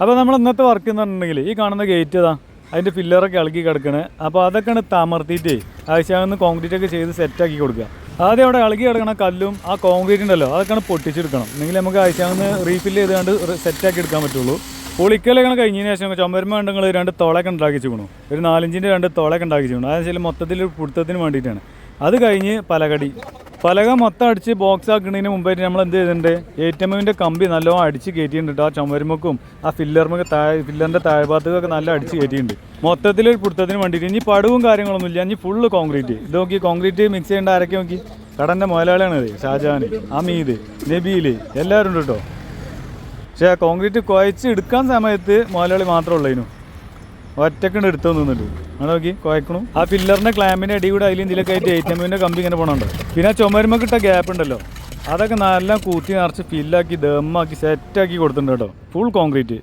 അപ്പോൾ നമ്മൾ ഇന്നത്തെ വർക്ക് എന്ന് പറഞ്ഞിട്ടുണ്ടെങ്കിൽ ഈ കാണുന്ന ഗേറ്റ് ഇതാ അതിൻ്റെ ഫില്ലറൊക്കെ ഇളക്കി കിടക്കണേ. അപ്പോൾ അതൊക്കെയാണ് തമർത്തിയിട്ട് ആവശ്യമാകുന്ന കോൺക്രീറ്റ് ഒക്കെ ചെയ്ത് സെറ്റാക്കി കൊടുക്കുക. ആദ്യം അവിടെ ഇളകി കിടക്കണ കല്ലും ആ കോൺക്രീറ്റ് ഉണ്ടല്ലോ അതൊക്കെയാണ് പൊട്ടിച്ചെടുക്കണം. എന്നെങ്കിൽ നമുക്ക് ആവശ്യമാകുന്ന റീഫില്ല് ചെയ്തുകൊണ്ട് സെറ്റാക്കി എടുക്കാൻ പറ്റുള്ളൂ. പൊളിക്കലൊക്കെ കഴിഞ്ഞതിന് ശേഷം ചുമരുമ്പ കണ്ടങ്ങൾ 2 തുളയൊക്കെ ഉണ്ടാക്കി വെച്ചു, ഒരു 4 ഇഞ്ചിൻ്റെ 2 തുളയൊക്കെ ഉണ്ടാക്കി വെച്ചു. അതെന്ന് വെച്ചാൽ മൊത്തത്തിൽ പിടുത്തത്തിന് വേണ്ടിയിട്ടാണ്. അത് കഴിഞ്ഞ് പലക മൊത്തം അടിച്ച് ബോക്സ് ആക്കുന്നതിന് മുമ്പായിട്ട് നമ്മൾ എന്ത് ചെയ്തിട്ടുണ്ട്, ATM കമ്പി നല്ലോണം അടിച്ച് കയറ്റിയിട്ടുണ്ട്. ആ ചുമരുമക്കും ആ ഫില്ലറിൻ്റെ താഴ്ഭാഗത്തൊക്കെ നല്ല അടിച്ച് കയറ്റിയിട്ടുണ്ട്. മൊത്തത്തിൽ ഒരു പിടുത്തത്തിന് വേണ്ടിയിട്ട്. ഇനി പടവും കാര്യങ്ങളൊന്നും ഇല്ല, ഇനി ഫുള്ള് കോൺക്രീറ്റ്. ഇത് നോക്കി കോൺക്രീറ്റ് മിക്സ് ചെയ്യേണ്ട ആരൊക്കെ നോക്കി, കടൻ്റെ മുതലാളിയാണത്, ഷാജഹാൻ, അമീദ്, നബീൽ എല്ലാവരും ഉണ്ട് കേട്ടോ. പക്ഷേ ആ കോൺക്രീറ്റ് കുഴച്ച് എടുക്കാൻ സമയത്ത് മുതലാളി മാത്രമേ ഉള്ളതിനു, ഒറ്റക്കണ്ട് എടുത്തു നിന്നിട്ട് അങ്ങനെ നോക്കി കുഴക്കണു. ആ ഫില്ലറിൻ്റെ ക്ലാമ്പിൻ്റെ അടി കൂടെ അതിലും ഇതിലൊക്കെ ആയിട്ട് ATM കമ്പി ഇങ്ങനെ പോകണുണ്ട്. പിന്നെ ചുമരുമ കിട്ട ഗ്യാപ്പ് ഉണ്ടല്ലോ അതൊക്കെ നല്ല കൂത്തി നിറച്ച് ഫില്ലാക്കി ദമ്മാക്കി സെറ്റാക്കി കൊടുത്തിട്ടുണ്ട് കേട്ടോ. Full concrete.